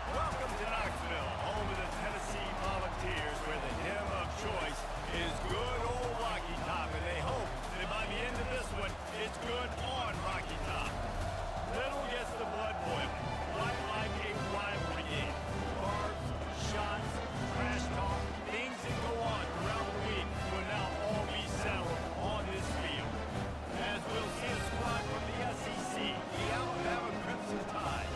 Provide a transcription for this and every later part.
Welcome to Knoxville, home of the Tennessee Volunteers, where the hymn of choice is good old Rocky Top, and they hope that by the end of this one, it's good on Rocky Top. Little gets the blood boiling, right like a rivalry game. Barbs, shots, trash talk, things that go on throughout the week will now all be settled on this field. As we'll see a squad from the SEC, the Alabama Crimson Tide,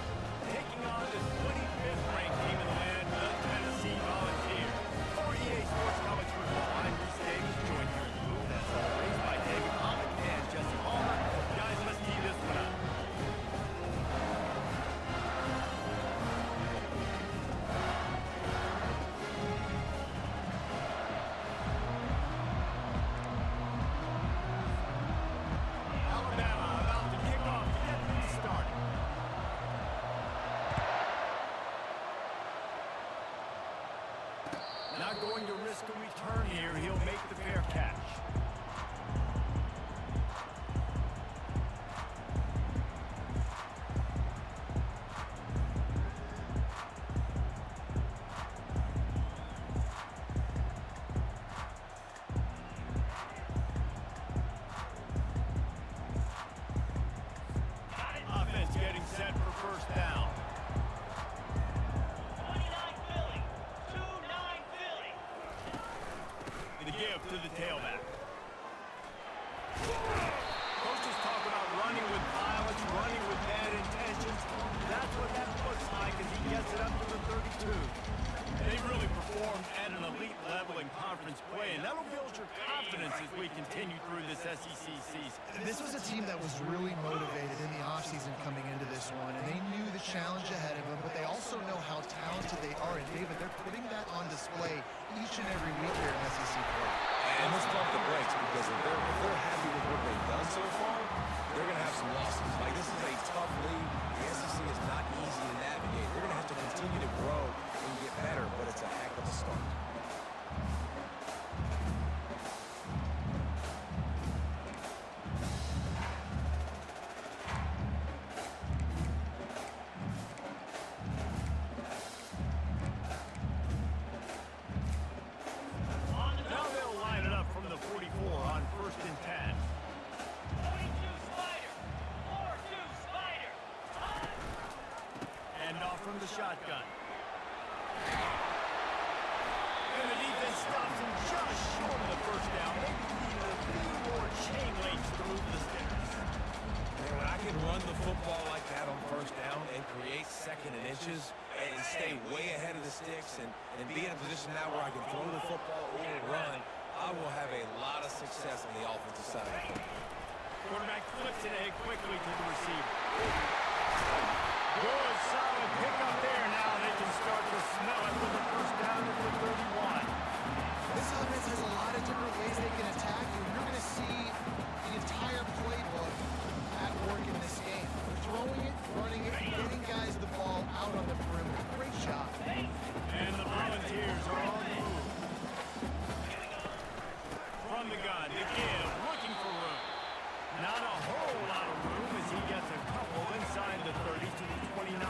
taking on the 25th ranked team in the land, the Tennessee Volunteers. For EA Sports Comics Football, I'm Bruce Davis, joined here in the booth as always by David Pollock and Jesse Palmer. Guys, let's tee this one up. Alabama about to kick off to get things started. Not going to risk a return here. He'll make the fair catch. Offense getting set for first down. 29 Philly. 2-9 Philly. The give to the tailback. Coaches talk about running with violence, running with bad intentions. That's what that looks like as he gets it up to the 32. They really performed at an elite level in conference play, and that'll build your confidence as we continue through this SEC season. This was a team that was really motivated in the offseason coming into this one, and they knew the challenge ahead of them, but they also know how talented they are. And David, they're putting that on display each and every week here in SEC play. And let's pump the brakes, because if they're happy with what they've done so far, they're going to have some losses. Like, this is a tough league. The SEC is not easy to navigate. They're going to have to continue to grow and get better, but it's a heck of a start. Now they'll line it up from the 44 on 1st and 10. 42 Spider. 4-2 Spider. And off from the shotgun. And the defense stops him just short of the first down. Maybe needed a few more chain links to move the sticks. Man, when I can run the football like that on first down and create second and inches and stay way ahead of the sticks and be in a position now where I can throw the football or run, I will have a lot of success on the offensive side of the football. Quarterback flips it ahead quickly to the receiver. Good, solid pickup there. Now they can start to smell it with the first down at the 31. This offense has a lot of different ways they can attack you. You're going to see the entire playbook at work in this game. They're throwing it, running it, getting guys the ball out on the perimeter. Great job. And the Volunteers are on the move. From the gun, the give, looking for room. Not a whole lot of room as he gets a couple inside the 30 to the 29.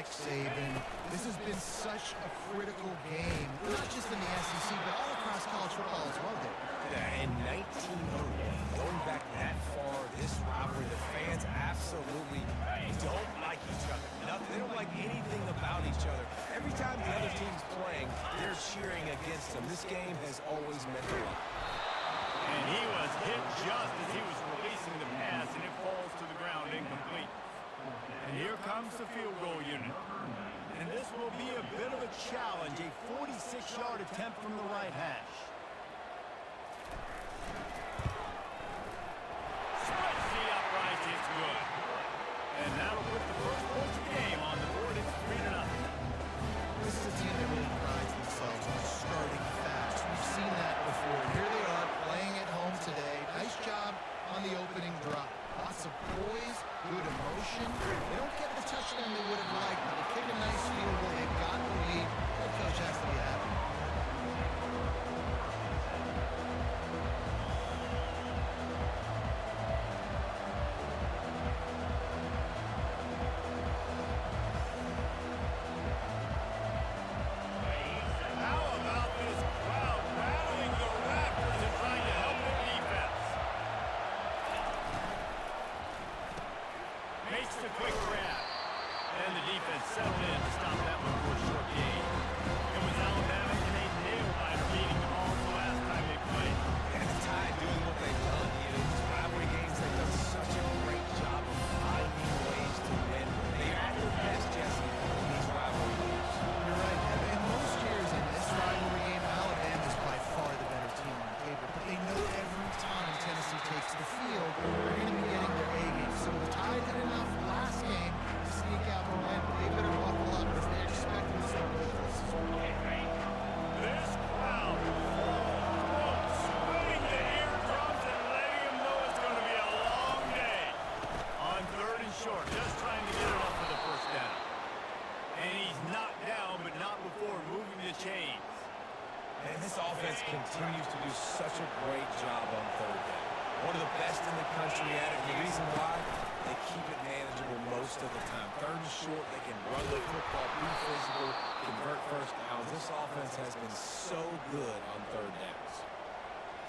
Nick Saban. This has been such a critical game, not just in the SEC, but all across college football as well, Dave. In 1901, going back that far, this rivalry, the fans absolutely don't like each other. Nothing, they don't like anything about each other. Every time the other team's playing, they're cheering against them. This game has always meant a lot. And he was hit just as he was releasing the pass, and it falls to the ground incomplete. And here comes the field goal unit. And this will be a bit of a challenge, a 46-yard attempt from the right hash. Spreads the upright, it's good. And that'll put the first points of the game on the board. It's 3-0. This is a team that really prides themselves on starting fast. We've seen that before. Here they are playing at home today. Nice job on the opening drop. Lots of poise, good emotion. They don't get the touchdown they would have liked, but they kick a nice field goal. They've got the lead. The coach has to be happy. How about this crowd rattling the rafters and trying to help their defense? Makes the quick grab. And the defense settled in to stop that one for a short gain. It was Alabama in a nail-biter beating them all the last time they played. And the Tide doing what they've done. These rivalry games, they've done such a great job of finding ways to win. They're at their best, Jesse, in these rivalry games. You're right, Evan. In most years in this rivalry game, Alabama is by far the better team on paper. But they know every time Tennessee takes the field, they're going to be getting their A game. So the Tide did enough last game to sneak out the win. They better buckle up because they're expecting to start with this. This crowd swinging the eardrums and letting them know it's going to be a long day. On 3rd and short, just trying to get it off for the first down. And he's knocked down, but not before moving the chains. And this offense continues to do such a great job on 3rd down. One of the best in the country at it. And the reason why, they keep it manageable most of the time. 3rd and short, they can run the football, be physical, convert first downs. This offense has been so good on 3rd downs.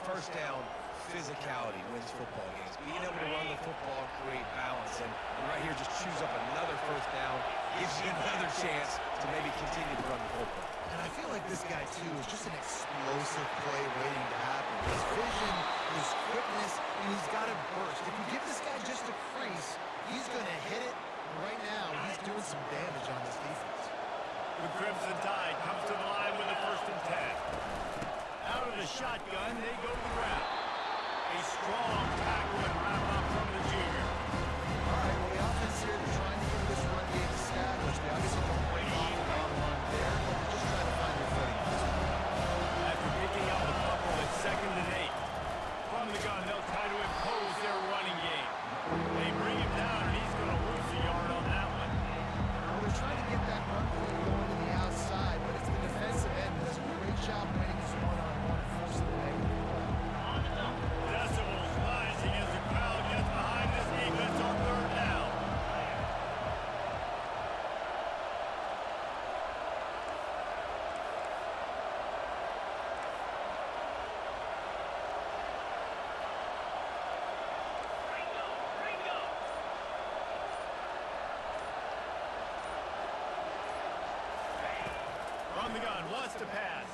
First down, physicality wins football games. Being able to run the football, create balance. And right here, just choose up another first down, gives you another chance to maybe continue to run the football. And I feel like this guy, too, is just an explosive play waiting to happen. His vision, his quickness, and he's got a burst. If you give this guy just a crease, he's going to hit it. And right now, he's doing some damage on this defense. The Crimson Tide comes to the line with a 1st and 10. Out of the shotgun, they go to the ground. A strong tackle and wrap up from the junior. All right, well, the offense here, they're trying to get this run game established. They obviously don't break off the bottom line there, but they're just trying to find their footing. After picking up a couple at 2nd and 8. From the gun, they'll try to impose their running game. They bring him down, and he's going to lose a yard on that one. Well, they're trying to get that run play going to the outside, but it's the defensive end that does a great job winning his one-on-one and forcing the negative play. Decibels rising as the crowd gets behind this defense on 3rd down. From the gun, wants to pass.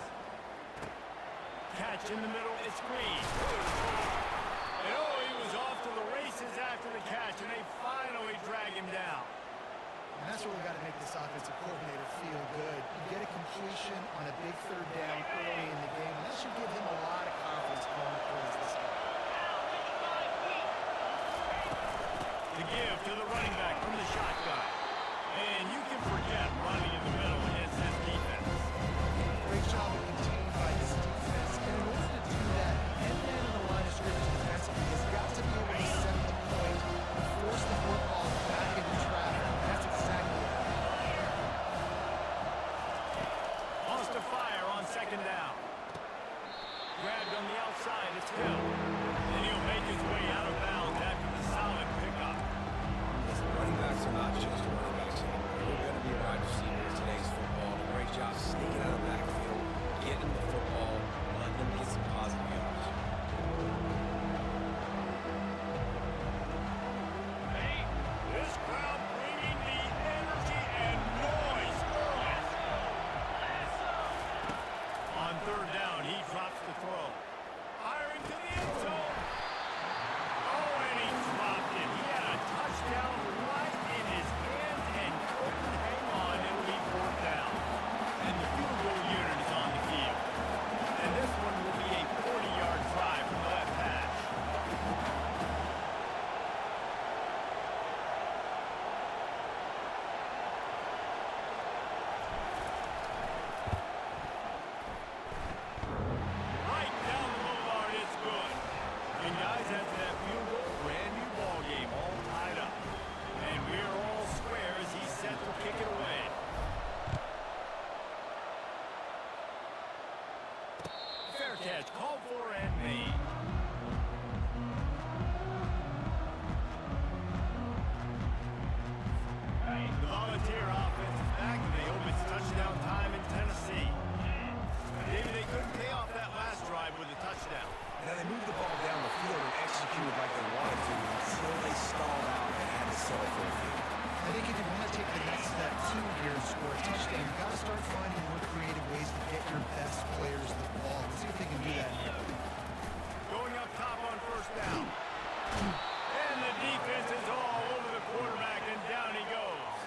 Catch in the middle, it's Green. And oh, he was off to the races after the catch, and they finally drag him down. And that's where we got to make this offensive coordinator feel good. You get a completion on a big 3rd down early in the game, and that should give him a lot of confidence going towards this game. The give to the running back from the shotgun. And you can forget running in the middle against this defense. Great job of containing by this defense. And in order to do that, end man in the line of scrimmage defensively has got to be able to set the point and force the football back into traffic. And that's exactly what happened. Wants to fire on 2nd down. Grabbed on the outside, it's Hill. And he'll make his way out of bounds after the solid pickup. Running backs are not just start finding more creative ways to get your best players the ball. Let's see if they can do that. Going up top on first down. And the defense is all over the quarterback, and down he goes.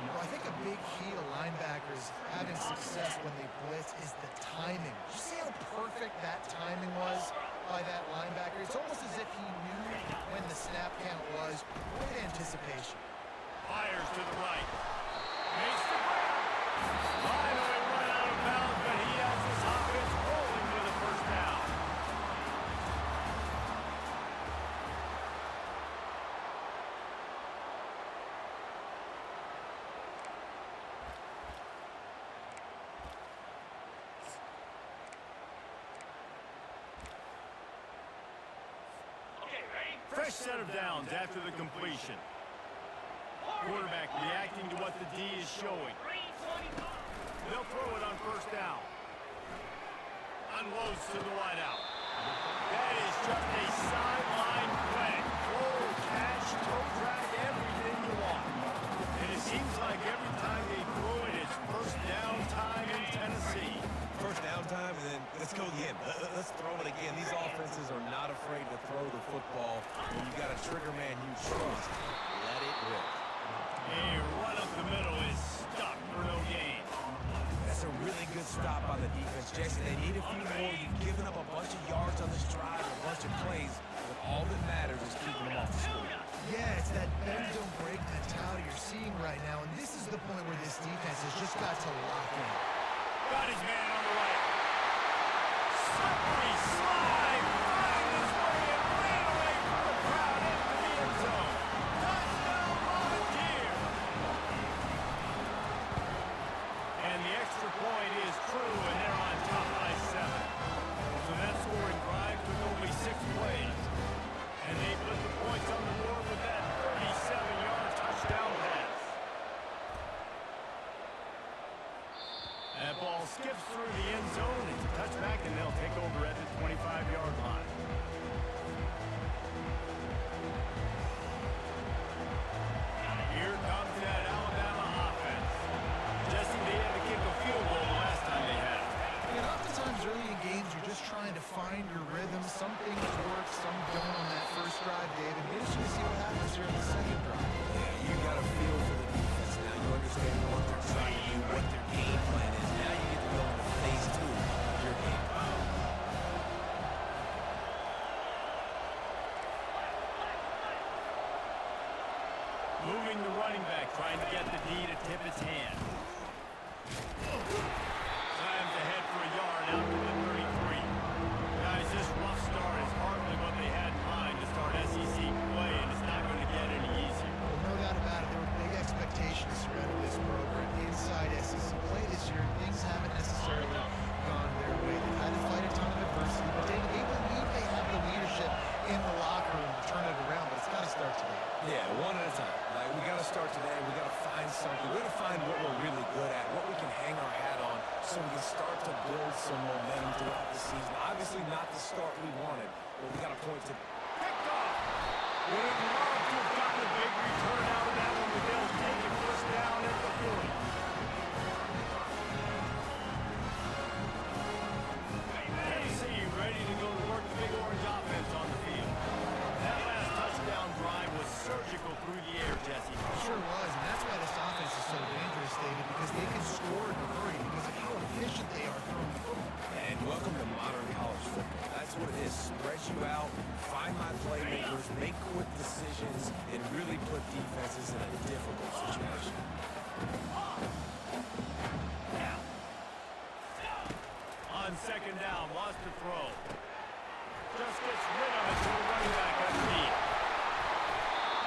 Well, I think a big key to linebackers having success when they blitz is the timing. Did you see how perfect that timing was by that linebacker? It's almost as if he knew when the snap count was. Great anticipation. Fires to the right. Makes the grab. Finally run out of bounds, but he has his offense rolling with a first down. Okay, ready? Fresh set of downs after the completion. Quarterback reacting to what the D is showing. 3:25. They'll throw it on first down. Unloads to the wideout. That is just a sideline play. Roll, catch, toe drag, everything you want. And it seems like every time they throw it, it's first down time in Tennessee. First down time, and then let's go again. Let's throw it again. These offenses are not afraid to throw the football. When you got a trigger man you trust, let it rip. A run up the middle is stuck for no gain. That's a really good stop by the defense, Jason. They need a few more. You've given up a bunch of yards on this drive, a bunch of plays, but all that matters is keeping them off the score. Yeah, it's that bend don't break mentality you're seeing right now, and this is the point where this defense has just got to lock in. Got his man on the right. Slippery slide. Find his way and ran away from the crowd into the end zone. Touchdown, Volunteer. And the extra point is true, and they're on top by 7. So that scoring drive took only 6 plays. And they put the points on the board with that 37-yard touchdown pass. That ball skips through the end zone. It's a touchback, and they'll take over at the 25-yard line. Here comes that Alabama offense. Jesse, they had to kick a field goal the last time they had it. And oftentimes early in games, you're just trying to find your rhythm. Some things work, some don't on that first drive, Dave. And we're just going to see what happens here in the second drive. Yeah, you got a feel for the defense now. You understand what they're trying to do, what their game plan is. Now you get to go into phase 2 of your game plan. Moving the running back, trying to get the D to tip his hand. Slams ahead for a yard out to the 33. Guys, this rough start is hardly what they had in mind to start SEC play, and it's not going to get any easier. Well, no doubt about it. There were big expectations surrounding this program inside SEC play this year. Things haven't necessarily gone their way. They've had to fight a ton of adversity, but they believe they have the leadership in the locker room to turn it around, but it's got to start today. Yeah, one at a time. Like, we got to start today. We got to find something. We got to find what we're really good at, what we can hang our hat on, so we can start to build some momentum throughout the season. Obviously, not the start we wanted, but we got to point to. Picked off. Would have loved to have gotten a big return out of that one, but they'll take it first down at the 40. Tennessee ready to go to work the big orange offense on the field. That last touchdown drive was surgical through the air, Jesse. It sure was, and that's why this offense is so dangerous, David, because they can score in a hurry because of how efficient they are throwing the football. And welcome to modern college football. That's what it is. Spread you out, find my playmakers, make quick decisions, and really put defenses in a difficult situation. On second down, lost the throw. Just gets rid of it to the running back underneath.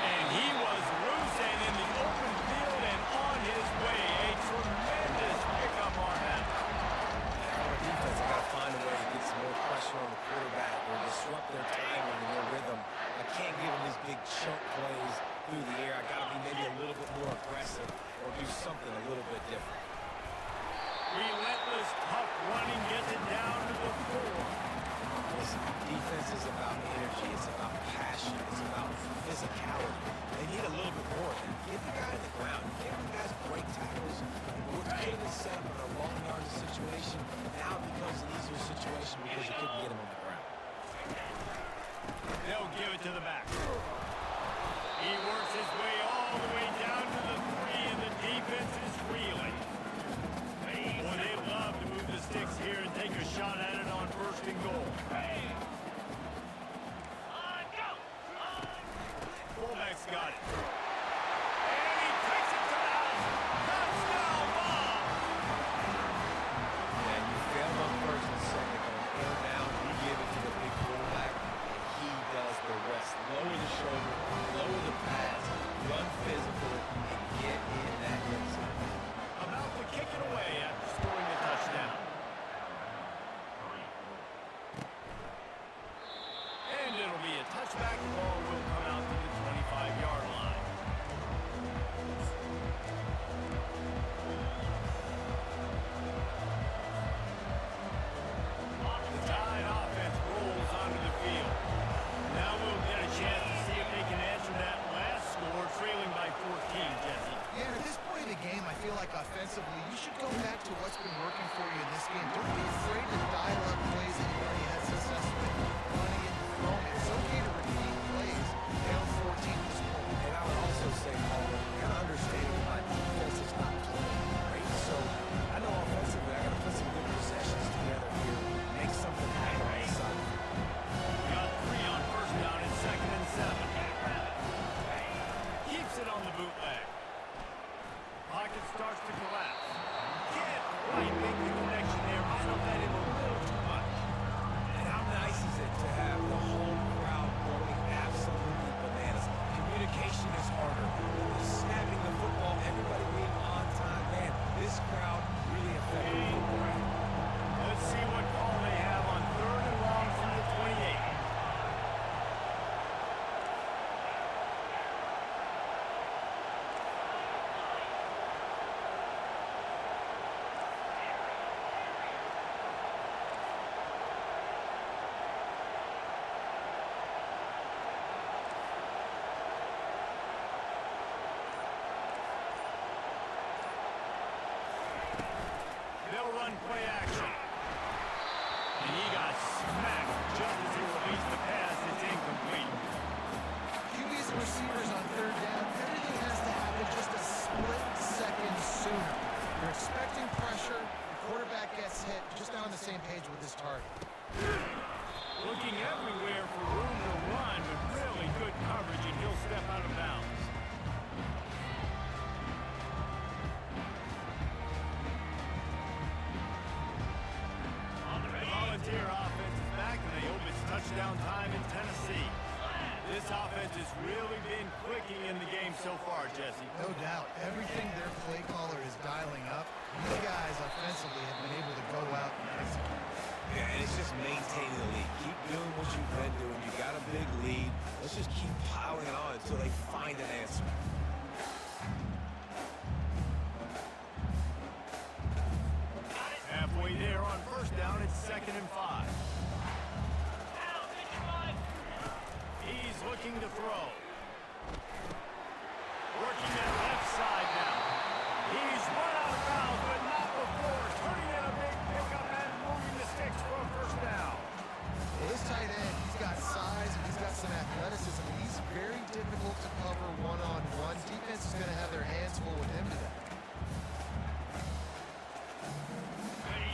And he was loose and in the open field and on his way. A tremendous pickup on that. Our defense, I got to find a way to get some more pressure on the quarterback or disrupt their timing and their rhythm. I can't give them these big chunk plays through the air. I got to be maybe a little bit more aggressive or do something a little bit different. Relentless, tough running gets it down to the 4. Listen, defense is about energy. It's about passion. It's about physicality. They need a little bit more of that. Get the guy on the ground. Get the guys break tackles. Put him in like offensively, you should go back to what's been working for you in this game. Don't be afraid to dial up plays that you've already had success with, running it and throwing it. It's okay to repeat plays. They are 14 at this point. And I would also say, Paul, kind of understanding my defense is not playing great. So I know offensively I got to put some good possessions together here, make something happen on the side. Got 3 on first down and 2nd and 7. Keeps it on the bootleg. Pocket starts to collapse. Can't quite make the connection there. Might have let him a little too much. And how nice is it to have the whole crowd going absolutely bananas? Communication is harder. Snapping the football, everybody being on time. Man, this crowd really affected football. Let's see what call they have on 3rd and long from the 28. They'll run play action. And he got smacked just as he released the pass. It's incomplete. QBs and receivers on 3rd down, everything has to happen just a split second sooner. You're expecting pressure, the quarterback gets hit, just not on the same page with his target. Looking everywhere for room to run with really good coverage, and he'll step out of bounds. The Volunteer offense is back, and they hope it's touchdown time in Tennessee. This offense has really been clicking in the game so far, Jesse. No doubt. Everything their play caller is dialing up, these guys offensively have been able to go out and execute. Yeah, and it's just maintaining the lead. Keep doing what you've been doing. You got a big lead. Let's just keep piling it on until they find an answer. Halfway there on first down, it's 2nd and 5. He's looking to throw. Working that left side now. He's run out of bounds, but not before. Turning in a big pickup and moving the sticks for a first down. His tight end, he's got size and he's got some athleticism. He's very difficult to cover one-on-one. Defense is going to have their hands full with him today.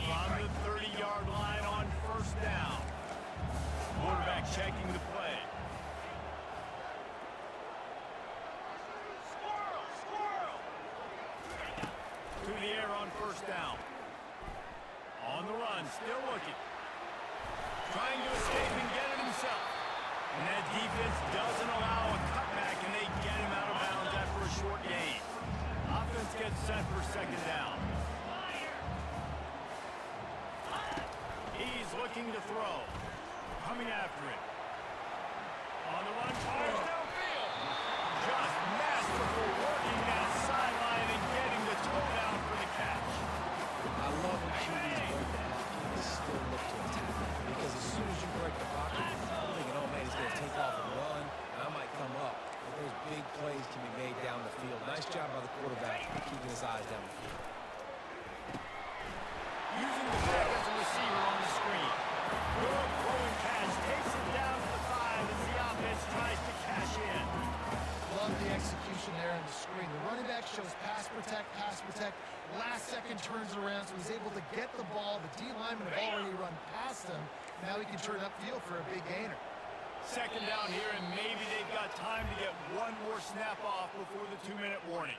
From the 30-yard line on first down. Quarterback checking the play. To the air on first down. On the run, still looking. Trying to escape and get it himself. And that defense doesn't allow a cutback, and they get him out of bounds after a short gain. Offense gets set for 2nd down. He's looking to throw. Coming after it. On the run, fires downfield. Just masterful working that sideline and getting the toe down for the catch. I love when QBs break the pocket and still look to attack. Because as soon as you break the pocket, I'm thinking, oh man, he's going to take off and run, and I might come up. But those big plays can be made down the field. Nice job by the quarterback keeping his eyes down the field. Using the back as a receiver on the screen. Good throwing catch. Takes it down to the 5 as the offense tries to cash in. Love the execution there on the screen. The running back shows pass protect, pass protect. Last second turns around, so he's able to get the ball. The D lineman have already run past him. Now he can turn upfield for a big gainer. 2nd down here, and maybe they've got time to get one more snap off before the 2-minute warning.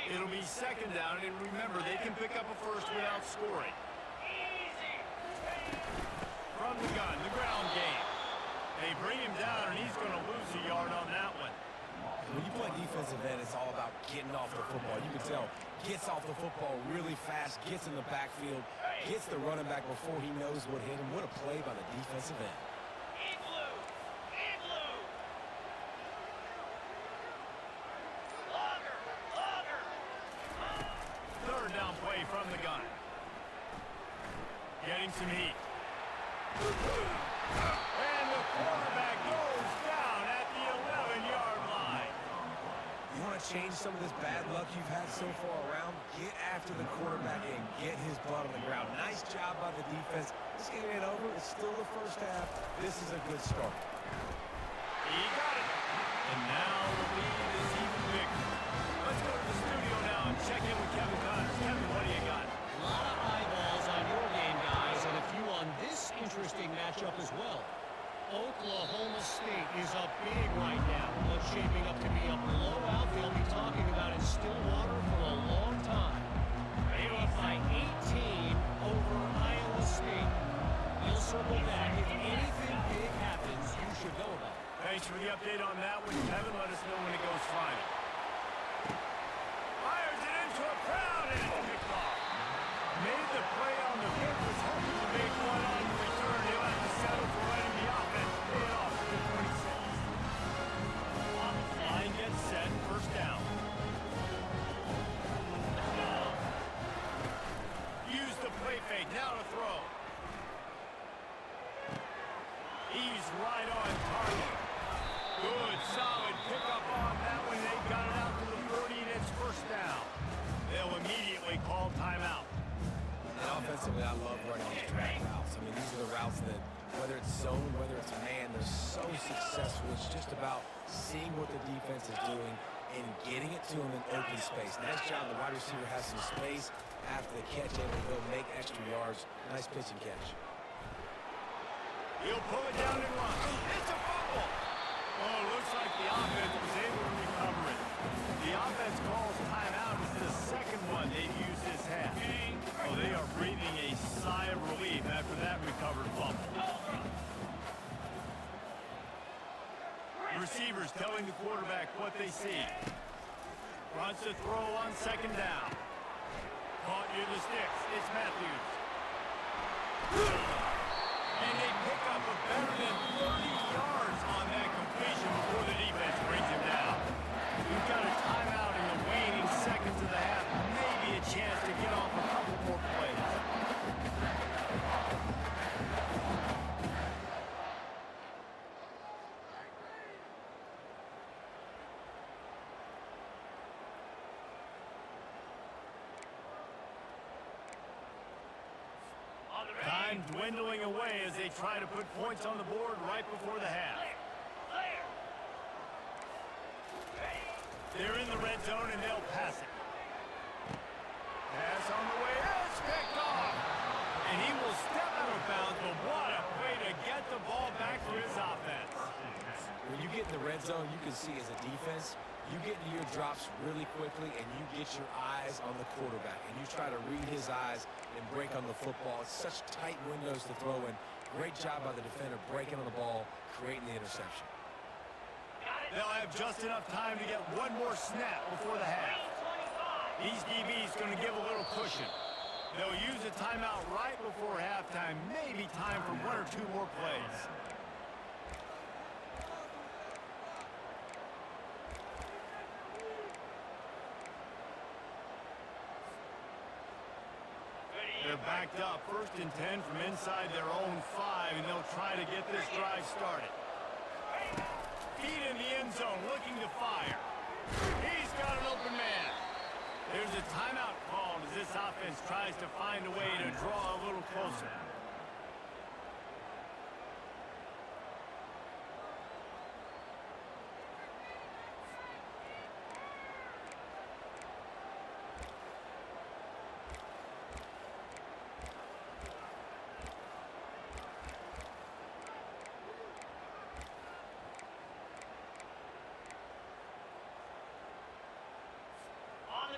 It'll be 2nd down, and remember, they can pick up a first without scoring. From the gun, the ground game. They bring him down, and he's going to lose a yard on that one. When you play defensive end, it's all about getting off the football. You can tell, gets off the football really fast, gets in the backfield, gets the running back before he knows what hit him. What a play by the defensive end. Third down play from the gun. Getting some heat. And the quarterback goes down at the 11-yard line. You want to want to change some of this bad luck you've had so far around, get after the quarterback and get his butt on the ground. Nice job by the defense. This game ain't over. It's still the first half. This is a good start. He got it. And now the lead is even bigger. Let's go to the studio now and check in with Kevin Connors. Kevin, what do you got? A lot of eyeballs on your game, guys, and a few on this interesting matchup as well. Oklahoma State is up big right now. What's shaping up to be a blowout they'll be talking about in Stillwater for a long time. They're up by 18 over Iowa State. We'll circle back. If anything big happens, you should know about it. Thanks for the update on that one, Kevin. Let us know when it goes final. Fires it into a crowd and it's picked off. Made the play on the pick, was hoping to make one on the return. He'll have to settle for letting the offense pay it off to the 26. Line gets set, first down. Use the play fake, now to throw. He's right on target. Good, solid pickup on that one. They got it out to the 40, and it's first down. They'll immediately call timeout. And offensively, I love running these drag routes. I mean, these are the routes that, whether it's zone, whether it's man, they're so successful. It's just about seeing what the defense is doing and getting it to them in open space. Nice job. The wide receiver has some space after the catch, able to go make extra yards. Nice pitch and catch. He'll pull it down and run. It's a fumble. Oh, looks like the offense was able to recover it. The offense calls timeout. It's the second one they've used this half. Oh, they are breathing a sigh of relief after that recovered fumble. Receivers telling the quarterback what they see. Runs to throw on second down. Caught near the sticks. It's Matthews. And they pick up a better than 30 yards on that completion before the defense brings him down. We've got a timeout in the waning seconds of the half. Maybe a chance to get off a couple more plays. Time dwindling away as they try to put points on the board right before the half. They're in the red zone and they'll pass it. Pass on the way, it's picked off. And he will step out of bounds, but what a way to get the ball back for his offense. When you get in the red zone, you can see as a defense, you get into your drops really quickly and you get your eyes on the quarterback. And you try to read his eyes and break on the football. It's such tight windows to throw in. Great job by the defender breaking on the ball, creating the interception. They'll have just enough time to get one more snap before the half. These DBs going to give a little cushion. They'll use a timeout right before halftime. Maybe time for one or two more plays. They're backed up, 1st and 10 from inside their own 5, and they'll try to get this drive started. Feet in the end zone, looking to fire. He's got an open man. There's a timeout called as this offense tries to find a way to draw a little closer.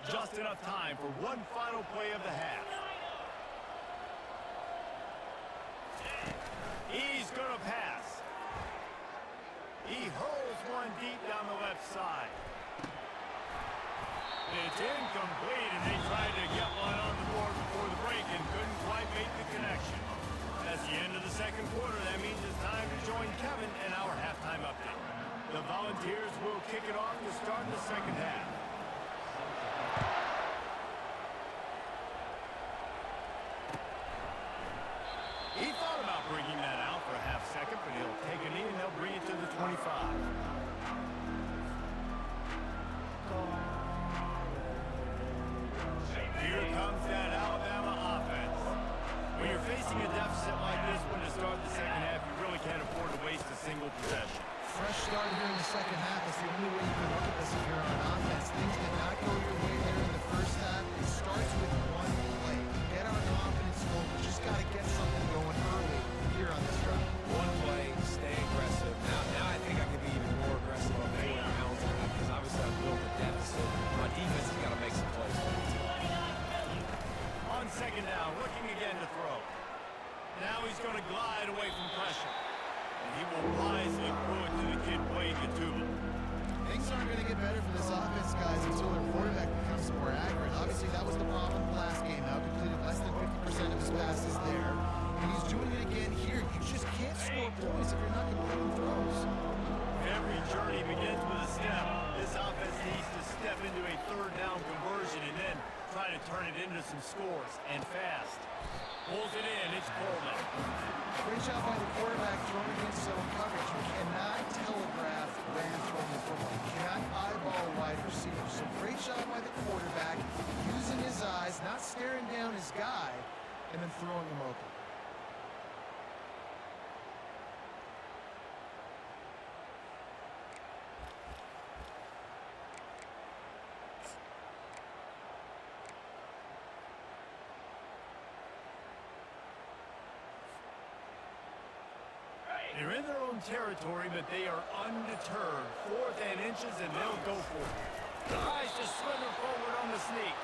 Just enough time for one final play of the half. He's going to pass. He hurls one deep down the left side. It's incomplete, and they tried to get one on the board before the break and couldn't quite make the connection. That's the end of the second quarter. That means it's time to join Kevin in our halftime update. The Volunteers will kick it off to start the second half. He thought about bringing that out for a half second, but he'll take a knee and they'll bring it to the 25. Facing a deficit like this one to start the second half, you really can't afford to waste a single possession. Fresh start here in the second half. That's the only way you can look at this if you're on offense. Things did not go your way there in the first half. It starts with one play. Get our confidence going. We just got to get something going early here on this drive. One play, stay aggressive. Now I think I could be even more aggressive on fourth downs because obviously I've built a deficit. My defense has got to make some plays for me too. On second down, looking again to throw. Now he's going to glide away from pressure. And he will wisely throw it to the kid playing the tuba. Things aren't going to get better for this offense, guys, until their quarterback becomes more accurate. Obviously, that was the problem last game. Now completed less than 50% of his passes there. And he's doing it again here. You just can't score points if you're not completing throws. Every journey begins with a step. This offense needs to step into a third down conversion and then try to turn it into some scores, and fast. Pulls it in, it's Coleman. Great job by the quarterback throwing against zone coverage. You cannot telegraph where you're throwing the football. You cannot eyeball a wide receiver. So great job by the quarterback, using his eyes, not staring down his guy, and then throwing him open. They're in their own territory, but they are undeterred. 4th and inches, and they'll go for it. Tries to swimmer forward on the sneak.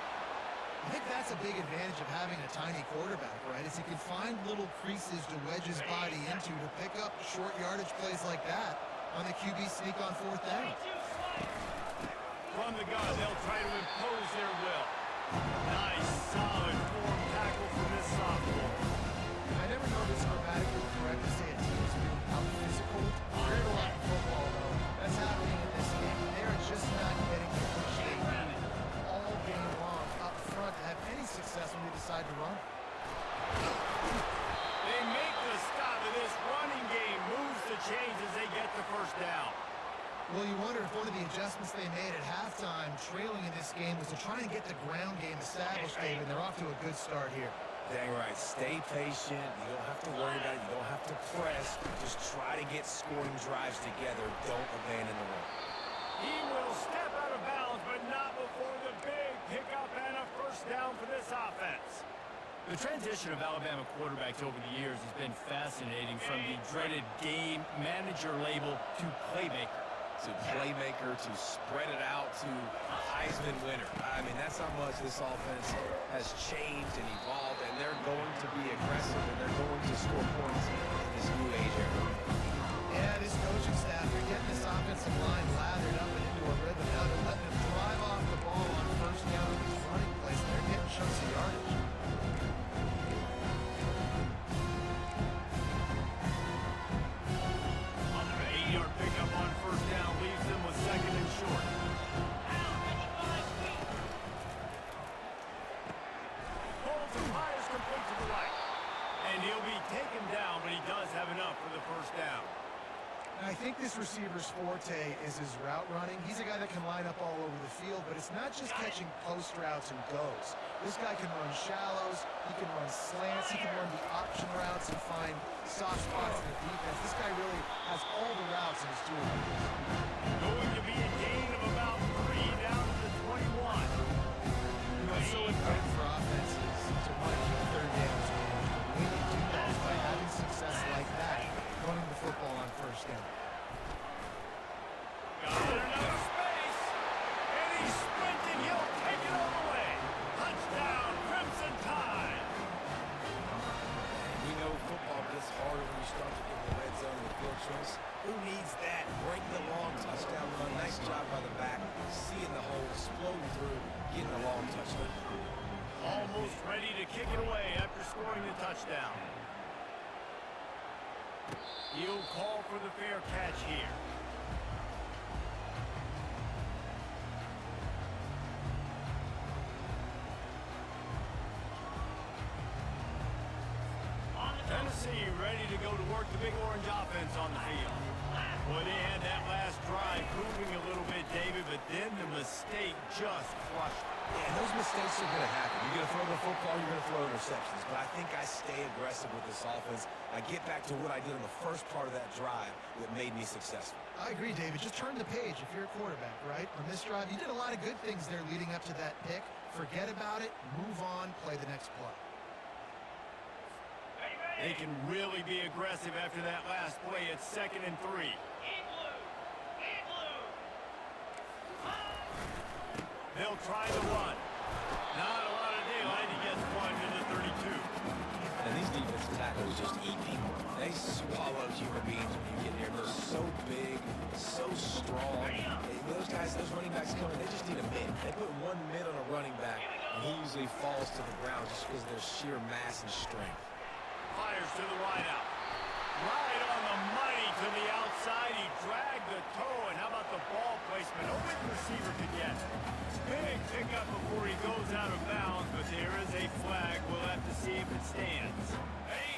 I think that's a big advantage of having a tiny quarterback, right? Is he can find little creases to wedge his body into to pick up short yardage plays like that on the QB sneak on 4th down. From the gun, they'll try to impose their will. Nice, solid form tackle from this sophomore. I never know if it's grammatically correct to say a team's being out physical. Very a lot of football, though. That's happening in this game. They're just not getting the push they need all game long up front to have any success when they decide to run. They make the stop, and this running game moves the chains as they get the first down. Well, you wonder if one of the adjustments they made at halftime, trailing in this game, was to try and get the ground game established, David. They're off to a good start here. Dang right. Stay patient. You don't have to worry about it. You don't have to press. Just try to get scoring drives together. Don't abandon the run. He will step out of bounds, but not before the big pickup and a first down for this offense. The transition of Alabama quarterbacks over the years has been fascinating, from the dreaded game manager label to playmaker. To playmaker, to spread it out, to Heisman winner. I mean, that's how much this offense has changed and evolved, and they're going to be aggressive, and they're going to score points in this new age era. Yeah, this coaching staff, they're getting this offensive line lathered up and into a rhythm. Now they're letting them drive off the ball on first down with these running plays, and they're getting chunks of yardage. On their 8-yard pickup on first down leaves them with second and short. Pulls and fires complete to the right. And he'll be taken down, but he does have enough for the first down. And I think this receiver's forte is his route running. He's a guy that can line up all over the field, but it's not just catching post routes and goes. This guy can run shallows, he can run slants, he can run the option routes and find soft spots in the defense. This guy really has all the routes in his toolbox. Going to be a gain of about 3 down to the 21. You know, it's so important for offenses to want to keep third downs. The way you do that is by having success like that, running the football on first down. Got enough space, and he's sprinting. He'll take it all the way. Touchdown, Crimson Tide. We know football gets harder when you start to get in the red zone and the field choice. Who needs that? Break the long touchdown run. Nice job by the back. Seeing the hole, exploding through, getting the long touchdown. Almost ready to kick it away after scoring the touchdown. He'll call for the fair catch here. Tennessee ready to go to work the big orange offense on the field. Boy, they had that last drive moving a little bit, David, but then the mistake just crushed it. Yeah, and those mistakes are going to happen. You're going to throw the football, you're going to throw interceptions. But I think I stay aggressive with this offense. I get back to what I did in the first part of that drive that made me successful. I agree, David. Just turn the page if you're a quarterback, right? On this drive, you did a lot of good things there leading up to that pick. Forget about it, move on, play the next play. They can really be aggressive after that last play. It's 2nd and 3. In blue. In blue. They'll try the run. Not a lot of daylight. He gets one to the 32. And these defensive tackles just eat people. They swallow human beings when you get near them. They're so big, so strong. Those guys, those running backs coming, they just need a mid. They put one mid on a running back, and he usually falls to the ground just because of their sheer mass and strength. Fires to the wideout. Right on the money to the outside. He dragged the toe, and how about the ball placement? Only the receiver could get. Big pickup before he goes out of bounds, but there is a flag. We'll have to see if it stands.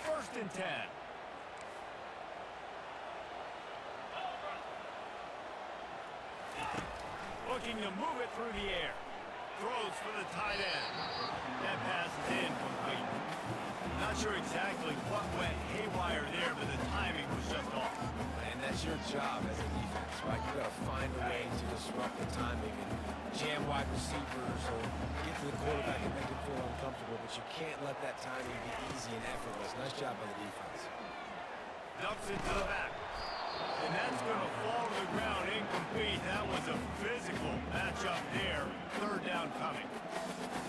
1st and 10. Looking to move it through the air. Throws for the tight end. That pass is incomplete. Not sure exactly what went haywire there, but the timing was just off. And that's your job as a defense, right? You got to find a way to disrupt the timing and jam wide receivers or get to the quarterback and make him feel uncomfortable, but you can't let that timing be easy and effortless. Nice job by the defense. Dumps it to the back. And that's going to fall to the ground incomplete. That was a physical matchup there. 3rd down coming.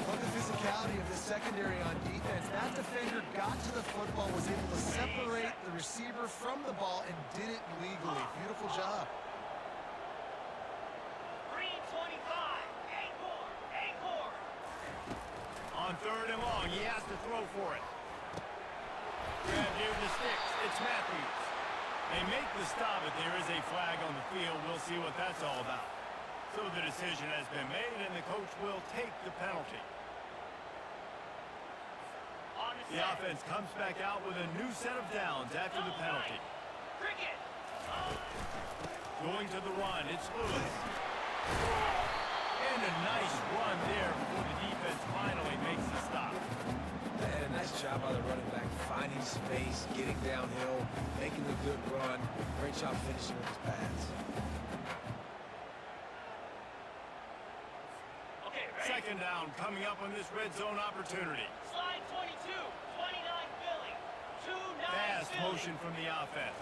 Love the physicality of the secondary on defense. That defender got to the football, was able to separate the receiver from the ball, and did it legally. Beautiful job. Green 25. Acorn. Acorn. On 3rd and long, he has to throw for it. Grab near the sticks. It's Matthews. They make the stop, but there is a flag on the field. We'll see what that's all about. So the decision has been made, and the coach will take the penalty. The offense comes back out with a new set of downs after the penalty. Cricket. Going to the run, it's Lewis. And a nice run there before the defense finally makes the stop. And a nice job by the running back, finding space, getting downhill, making a good run. Great job finishing with his pads. Okay, ready? 2nd down coming up on this red zone opportunity. Slide 22. 29 Philly. 2-9 Fast Philly. motion from the offense.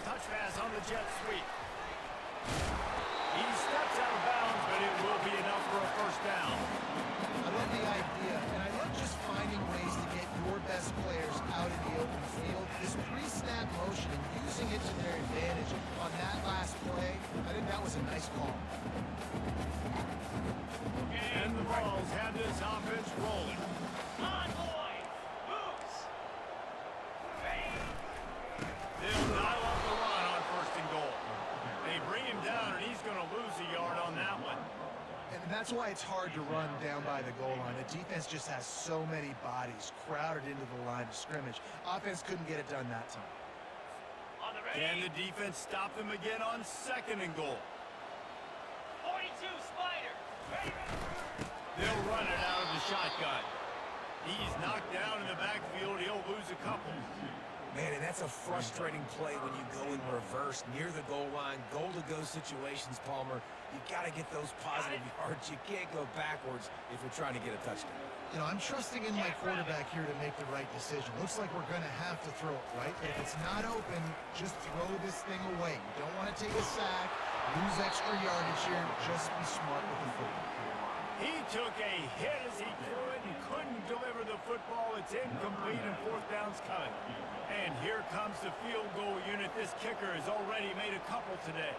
Touch pass on the jet sweep. He steps out of bounds, but it will be enough for a 1st down. I love the idea, and I love just finding ways to get your best players out in the open field. This pre-snap motion and using it to their advantage on that last play, I think that was a nice call. And the Vols have this offense rolling. On boy. Moves. Ready. They'll dial up the run on 1st and goal. They bring him down, and he's going to lose a yard on that one. And that's why it's hard to run down by the goal line. The defense just has so many bodies crowded into the line of scrimmage. Offense couldn't get it done that time. On the ready. Can the defense stop them again on 2nd and goal? 42 Spider. Ready. They'll run it out of the shotgun. He's knocked down in the backfield. He'll lose a couple. Man, and that's a frustrating play when you go in reverse near the goal line, goal-to-go situations, Palmer. You got to get those positive yards. You can't go backwards if you're trying to get a touchdown. You know, I'm trusting in my quarterback here to make the right decision. Looks like we're going to have to throw it, right? But if it's not open, just throw this thing away. You don't want to take a sack, lose extra yardage here. Just be smart with the football. He took a hit as he threw it and couldn't deliver the football. It's incomplete and 4th down's coming. And here comes the field goal unit. This kicker has already made a couple today.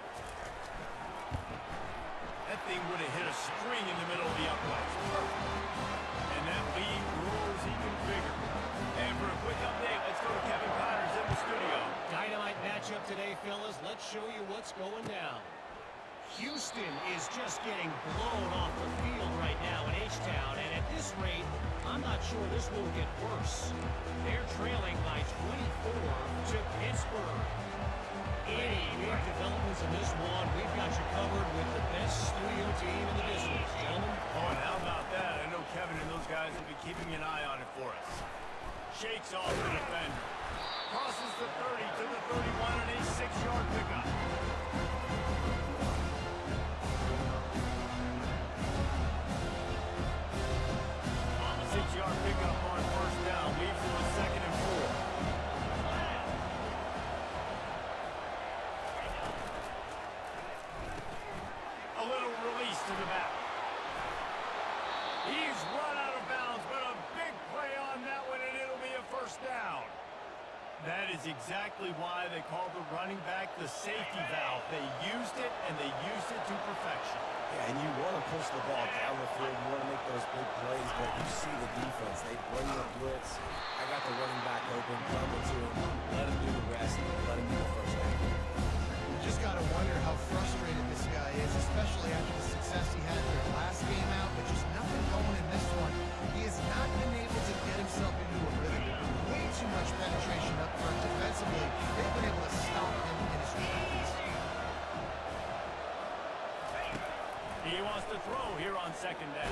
That thing would have hit a string in the middle of the uprights. And that lead grows even bigger. And for a quick update, let's go to Kevin Connors in the studio. Dynamite matchup today, fellas. Let's show you what's going down. Houston is just getting blown off the field right now in H-Town, and at this rate, I'm not sure this will get worse. They're trailing by 24 to Pittsburgh. Any big developments in this one, we've got you covered with the best studio team in the business. Gentlemen. Oh, and how about that? I know Kevin and those guys will be keeping an eye on it for us. Shakes off the defender. Crosses the 30 to the 31 and a 6-yard pickup. 6-yard pickup on first down. Leaves it with 2nd and 4. A little release to the back. He's run out of bounds, but a big play on that one, and it'll be a first down. That is exactly why they call the running back the safety valve. They used it, and they used it to perfection. Yeah, and you want to push the ball down the field. You want to make those big plays, but you see the defense. They bring the blitz. I got the running back open, double to him, let him do the rest, let him do the first down. You just got to wonder how frustrated this guy is, especially after the success he had in their last game out, but just nothing going in this one. He has not been able to get himself into a rhythm. Way too much penetration up front defensively. They've been able to stop him in his tracks. He wants to throw here on 2nd down.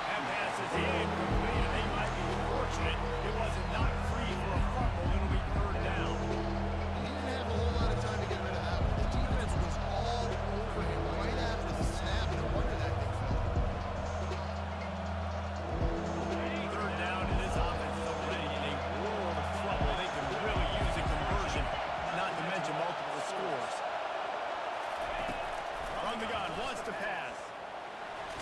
That pass is incomplete, and they might be fortunate it wasn't knocked free for a fumble. It'll be 3rd down. He didn't have a whole lot of time to get rid of that one. The defense was all over him right after the snap. No wonder that thing fell. 3rd down, and this offense is already in a world of trouble. They can really use a conversion, not to mention multiple scores. From the gun, wants to pass.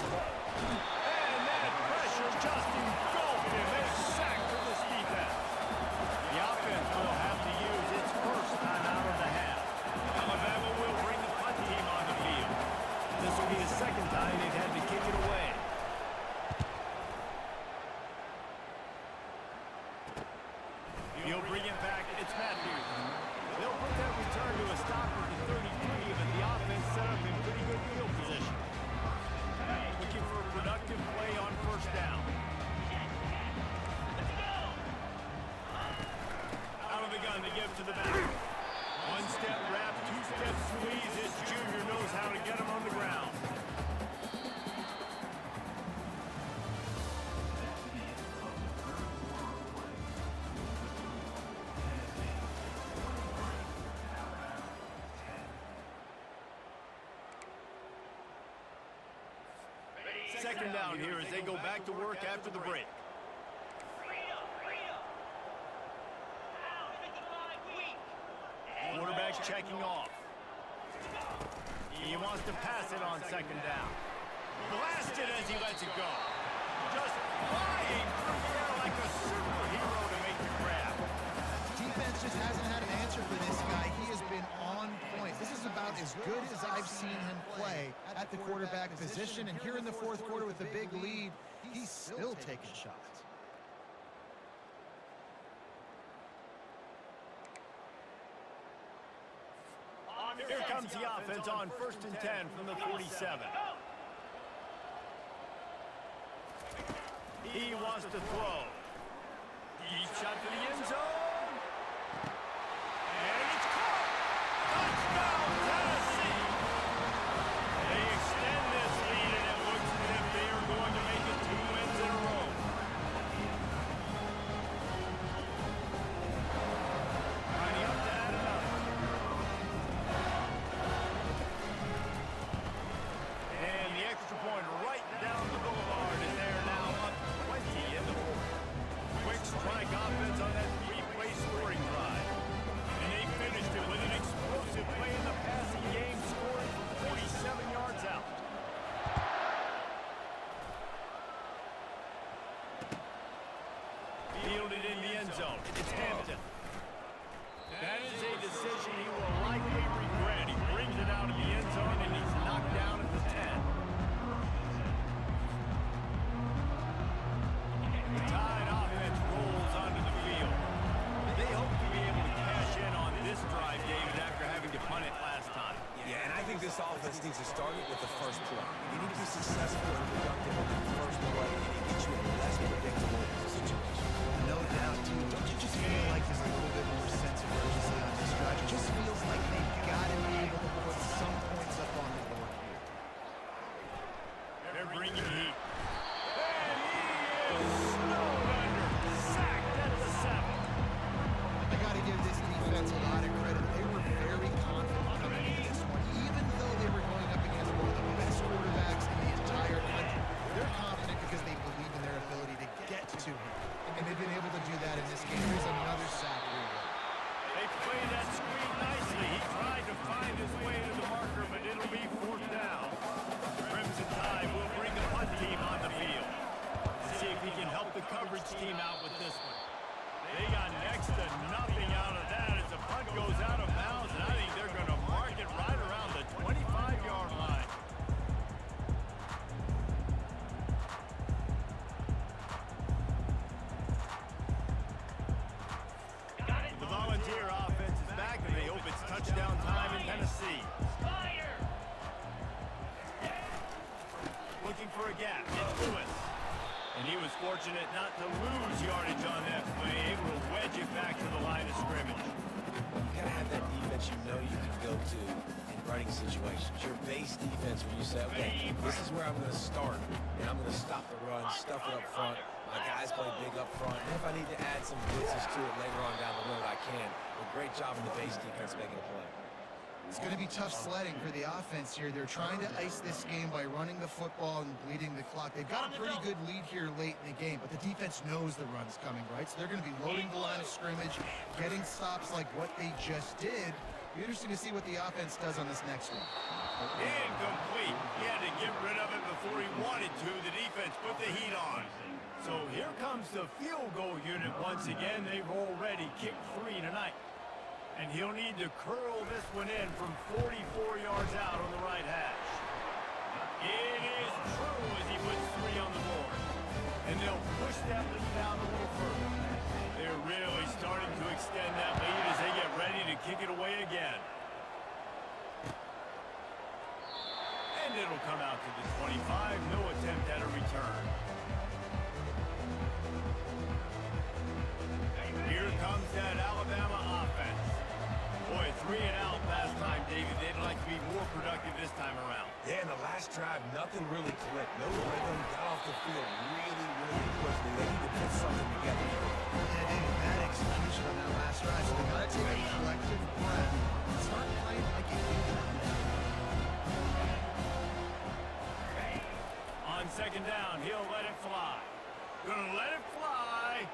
And that pressure just engulfed him. They're sacked for this defense. The offense will have to use its first time out of the half. Alabama will bring the punt team on the field. This will be the 2nd time they've had to kick it away. He'll bring it back. It's Matthews. They'll put that return to a stop at the 33, but the offense set up in pretty good field position. Looking for a productive play on first down. Out of the gun to give to the back. 1-step wrap, 2-step squeeze. This junior knows how to get him on the ground. Second down here as they go back to work after the break. Quarterback's checking off. He wants to pass it on 2nd down. Blasted as he lets it go. Just flying through the air like a superhero to make the grab. Defense just hasn't had an answer for this guy. He has been on point. This is about as good as I've seen him play at the quarterback position. And here in the 4th quarter with the big lead, he's still taking shots. Here comes the offense on 1st and 10 from the 47. He wants to throw. Deep shot to the end zone. And it's caught. Touchdown, Tennessee. They extend this lead, and it looks as if they are going to make it 2 wins in a row. Lining up to add another. And the extra point right down the boulevard, and they're now up 20 in the 4th. Quick strike offense on that 3-play scoring drive. And they finished it with an explosive play in the passing game, scoring from 47 yards out. Fielded in the end zone. It's Hampton. That is a decision he will likely regret. He brings it out of the end zone, and he's knocked down at the 10. The Tide offense rolls onto the field. They hope to be able to cash in on this drive, David, after having to punt it last time. Yeah, and I think this offense needs to start it with the first play. You need to be successful and productive on the first play, and it gets you in a less predictable situation. No doubt, too. Don't you just feel like there's a little bit more sense of urgency on this Tennessee. Spider. Looking for a gap. It's Lewis. And he was fortunate not to lose yardage on that play, able to wedge it back to the line of scrimmage. You gotta have that defense you know you can go to in running situations. Your base defense where you say, okay, this is where I'm gonna start, and I'm gonna stop the run, stuff it up front. My guys play big up front, and if I need to add some blitzes to it later on down the road, I can. A great job in the base defense making a play. It's going to be tough sledding for the offense here. They're trying to ice this game by running the football and bleeding the clock. They've got a pretty good lead here late in the game, but the defense knows the run's coming, right? So they're going to be loading the line of scrimmage, getting stops like what they just did. Be interesting to see what the offense does on this next one. Incomplete. He had to get rid of it before he wanted to. The defense put the heat on. So here comes the field goal unit once again. They've already kicked 3 tonight. And he'll need to curl this one in from 44 yards out on the right hash. It is true as he puts 3 on the board. And they'll push that lead down a little further. They're really starting to extend that lead as they get ready to kick it away again. And it'll come out to the 25. No attempt at a return. Here comes that Alabama offense. Boy, 3 and out last time, David. They'd like to be more productive this time around. Yeah, in the last drive, nothing really clicked. No rhythm, got off the field really quickly. They need to put something together. Yeah, David, bad execution on that last drive. So they got to take a collective breath and start playing like a unit. On second down, he'll let it fly. Gonna let it fly.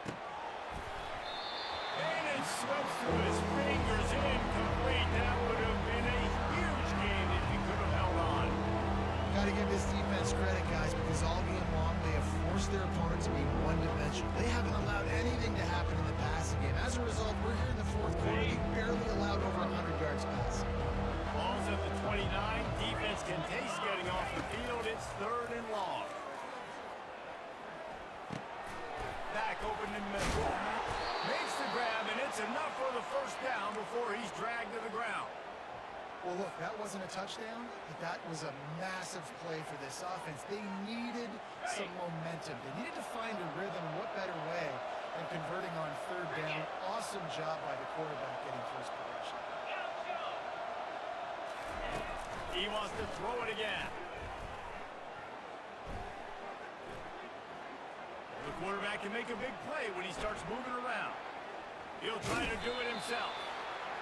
And it slips through his fingers, incomplete. That would have been a huge game if he could have held on. Got to give this defense credit, guys, because all game long they have forced their opponent to be one-dimensional. They haven't allowed anything to happen in the passing game. As a result, we're here in the fourth quarter. They barely allowed over 100 yards passing. Ball's at the 29. Defense can taste getting off the field. It's 3rd and long. Back open in the middle. Makes the grab, and it's enough for the first down before he's dragged to the ground. Well, look, that wasn't a touchdown, but that was a massive play for this offense. They needed some momentum. They needed to find a rhythm, and what better way than converting on 3rd down. Awesome job by the quarterback getting first possession. He wants to throw it again. The quarterback can make a big play when he starts moving around. He'll try to do it himself.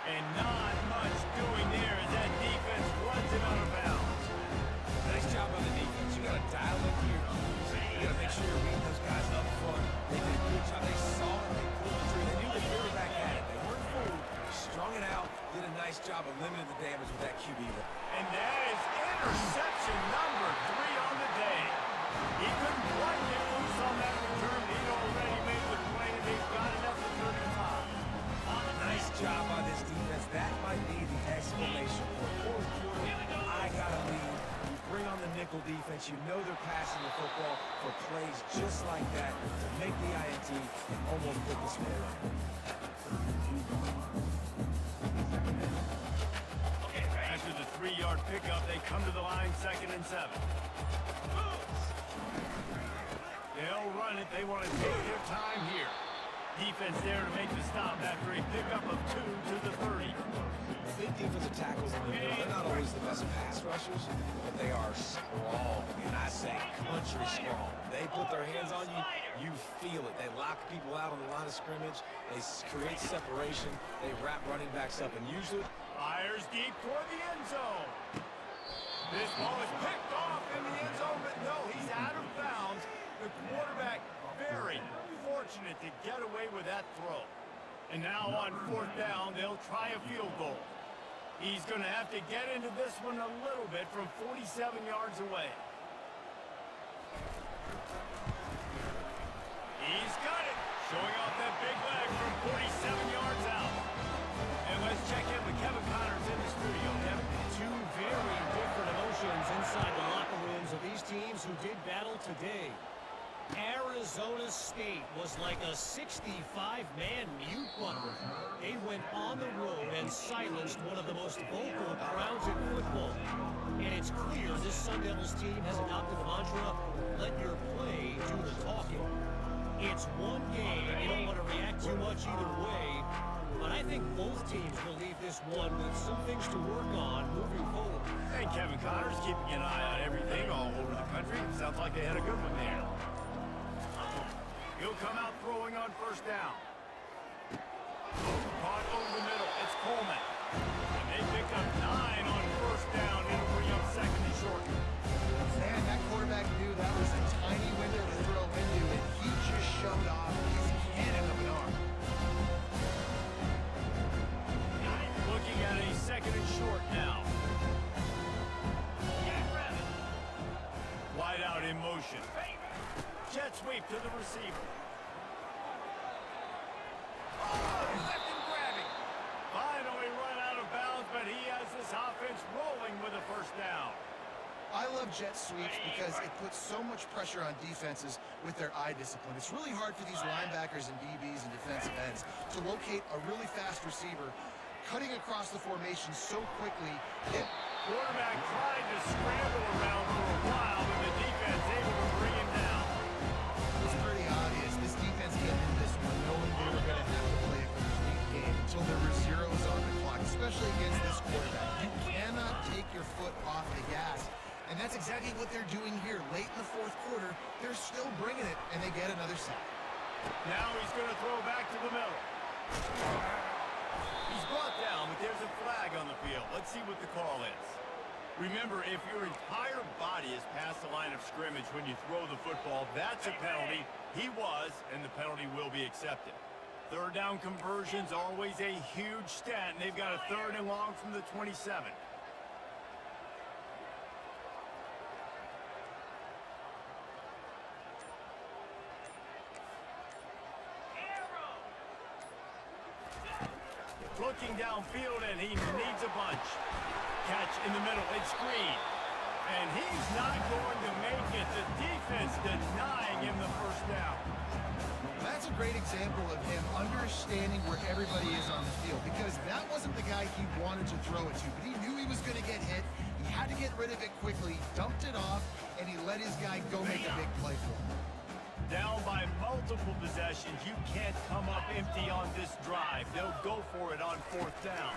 And not much doing there as that defense runs him out of bounds. Nice job on the defense. You got to dial into your keys. You got to make sure you're reading those guys up front. They did a good job. They saw it. They pulled it through. They knew the quarterback had it. They weren't fooled. Strung it out. Did a nice job of limiting the damage with that QB. And that is interception number 3 on the day. He couldn't quite get loose on that return. He'd already made the play, and they've got it up to 35. Nice job by this defense. That might be the exclamation point. Fourth quarter, I got to lead. You bring on the nickel defense. You know they're passing the football for plays just like that to make the INT and almost put this one away. After the 3-yard pickup, they come to the line 2nd and 7. They'll run it. They want to take their time here. Defense there to make the stop after a pickup of 2 to the 30. Big defensive tackles in the middle. They're not always the best pass rushers, but they are strong, and I say country strong. They put their hands on you, you feel it. They lock people out on the line of scrimmage. They create separation. They wrap running backs up, and usually Fires deep toward the end zone. This ball is picked off in the end zone, but no, he's out of bounds. The quarterback very fortunate to get away with that throw. And now on 4th down, they'll try a field goal. He's going to have to get into this one a little bit from 47 yards away. He's got it. Showing off that big leg from 47 yards out. And let's check in with Kevin Connors in the studio. Kevin? 2 very different emotions inside the locker rooms of these teams who did battle today. Arizona State was like a 65-man mute button. They went on the road and silenced one of the most vocal crowds in football. And it's clear this Sun Devils team has adopted the mantra, let your play do the talking. It's one game. You don't want to react too much either way. But I think both teams will leave this one with some things to work on moving forward. And Kevin Connor's keeping an eye on everything all over the country. Sounds like they had a good one there. He'll come out throwing on first down. Caught over the middle. It's Coleman. And they pick up 9 on first down. It'll bring up second and short. Man, that quarterback knew that was a tiny window to throw into, and he just shoved off his cannon of an arm. Looking at a second and short now. Wide out in motion. Jet sweep to the receiver. Oh, left him grabbing. Finally run out of bounds, but he has this offense rolling with a first down. I love jet sweeps because it puts so much pressure on defenses with their eye discipline. It's really hard for these linebackers and DBs and defensive ends to locate a really fast receiver cutting across the formation so quickly. Quarterback tried to scramble around for a while, but the defense able to bring him down. It's pretty obvious. This defense came into this one knowing they were going to have to play a complete game until there were zeros on the clock, especially against this quarterback. You cannot take your foot off the gas. And that's exactly what they're doing here. Late in the fourth quarter, they're still bringing it, and they get another sack. Now he's going to throw back to the middle. He's brought down, but there's a flag on the field. Let's see what the call is. Remember, if your entire body is past the line of scrimmage when you throw the football, that's a penalty. He was, and the penalty will be accepted. Third down conversion's always a huge stat, and they've got a 3rd and long from the 27. Looking downfield, and he needs a bunch. Catch in the middle, it's screen. And he's not going to make it. The defense denying him the first down. That's a great example of him understanding where everybody is on the field, because that wasn't the guy he wanted to throw it to, but he knew he was going to get hit. He had to get rid of it quickly, dumped it off, and he let his guy go make a big play for him. Down by multiple possessions, you can't come up empty on this drive. They'll go for it on 4th down.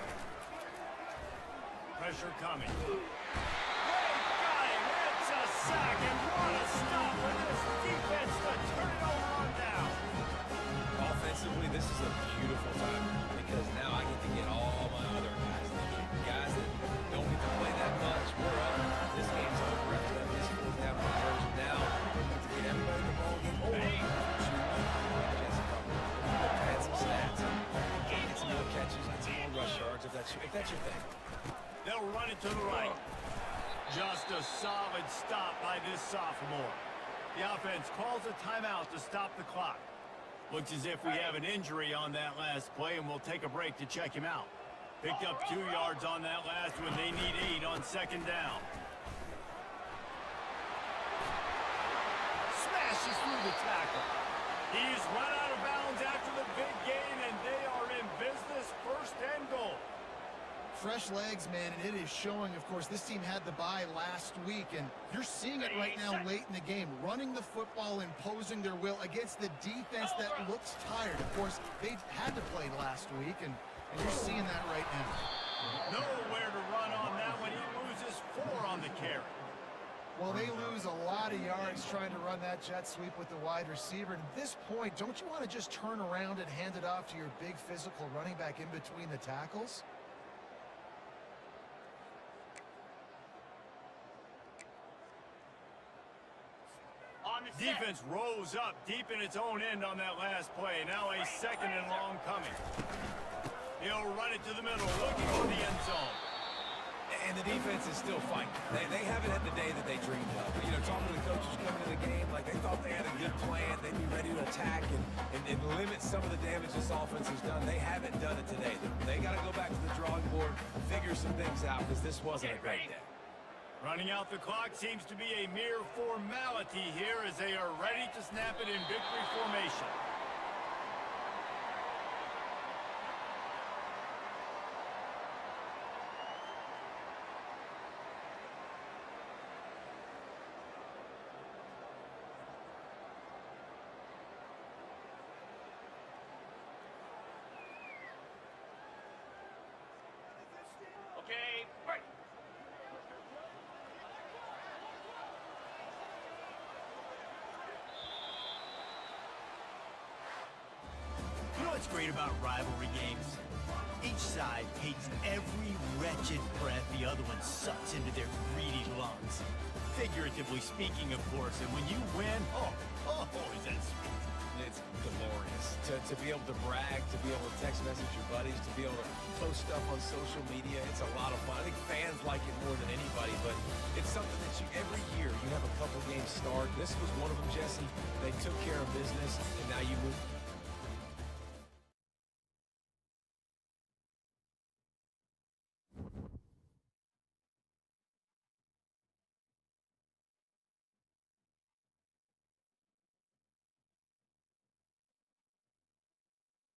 Pressure coming. They got him. It's a sack, and what a stop for this defense to turn it over on down. Offensively, this is a beautiful time because now I get to get all my other guys in the game. Guys that don't get to play that much. We're up. This game's over after that missed 4th down conversion. Now, to get everybody the ball game over. Add some stats. Get some more catches, get some more rush yards if that's your thing. They'll run it to the right. Just a solid stop by this sophomore. The offense calls a timeout to stop the clock. Looks as if we have an injury on that last play, and we'll take a break to check him out. Picked up 2 yards on that last one. They need 8 on 2nd down. Smashes through the tackle. He's run out of bounds after the big gain, and they are in business, 1st and goal. Fresh legs, man, and it is showing. Of course, this team had the bye last week, and you're seeing it right now late in the game. Running the football, imposing their will against the defense that looks tired. Of course, they had to play last week, and you're seeing that right now. Nowhere to run on that one. He loses 4 on the carry. Well, they lose a lot of yards trying to run that jet sweep with the wide receiver. At this point, don't you want to just turn around and hand it off to your big physical running back in between the tackles? Defense rose up deep in its own end on that last play. Now a 2nd and long coming. He'll run it to the middle, looking for the end zone. And the defense is still fighting. They haven't had the day that they dreamed of. You know, talking to the coaches coming to the game, like they thought they had a good plan. They'd be ready to attack and limit some of the damage this offense has done. They haven't done it today. They got to go back to the drawing board, figure some things out, because this wasn't a great day. Running out the clock seems to be a mere formality here as they are ready to snap it in victory formation. Okay, break. You know what's great about rivalry games? Each side hates every wretched breath the other one sucks into their greedy lungs. Figuratively speaking, of course, and when you win, oh, is that sweet. It's glorious to be able to brag, to be able to text message your buddies, to be able to post stuff on social media. It's a lot of fun. I think fans like it more than anybody, but it's something that every year you have a couple games start. This was one of them, Jesse. They took care of business, and now you move